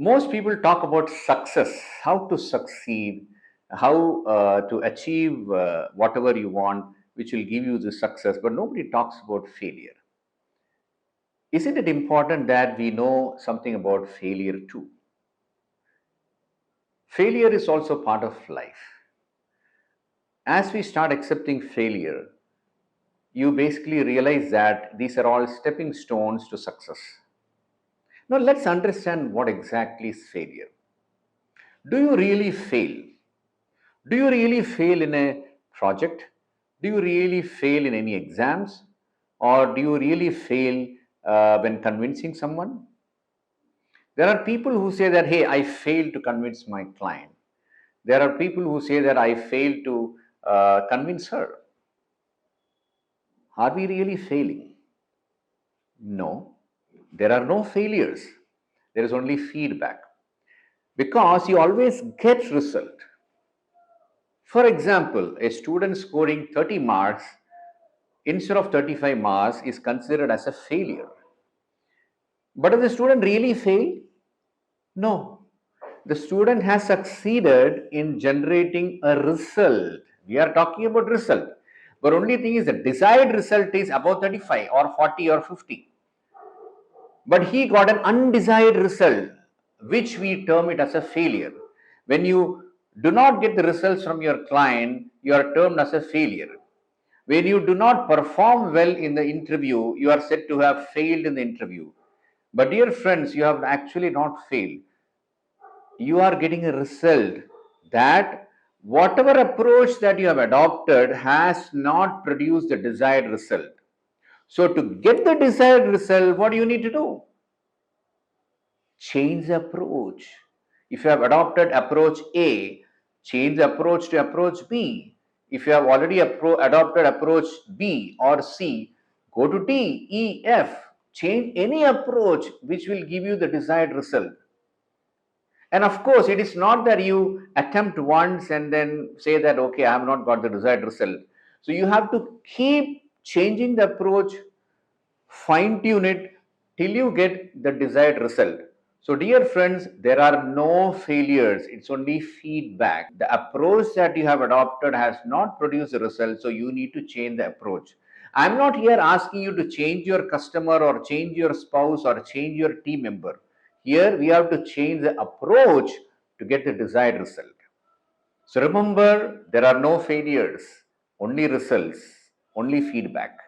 Most people talk about success, how to succeed, how to achieve whatever you want, which will give you the success, but nobody talks about failure. Isn't it important that we know something about failure too? Failure is also part of life. As we start accepting failure, you basically realize that these are all stepping stones to success. Now, let's understand what exactly is failure. Do you really fail? Do you really fail in a project? Do you really fail in any exams? Or do you really fail when convincing someone? There are people who say that, hey, I failed to convince my client. There are people who say that I failed to convince her. Are we really failing? No, there are no failures. There is only feedback because you always get result. For example, a student scoring 30 marks instead of 35 marks is considered as a failure. But does the student really fail? No. The student has succeeded in generating a result. We are talking about result. But only thing is the desired result is above 35 or 40 or 50. But he got an undesired result, which we term it as a failure. When you do not get the results from your client, you are termed as a failure. When you do not perform well in the interview, you are said to have failed in the interview. But dear friends, you have actually not failed. You are getting a result that whatever approach that you have adopted has not produced the desired result. So to get the desired result, what do you need to do? Change the approach. If you have adopted approach A, change the approach to approach B. If you have already adopted approach B or C, go to D, E, F. Change any approach which will give you the desired result. And of course, it is not that you attempt once and then say that, okay, I have not got the desired result. So you have to keep changing the approach, fine tune it till you get the desired result. So, dear friends, there are no failures, it's only feedback. The approach that you have adopted has not produced a result, so you need to change the approach. I'm not here asking you to change your customer or change your spouse or change your team member. Here, we have to change the approach to get the desired result. So, remember, there are no failures, only results, only feedback.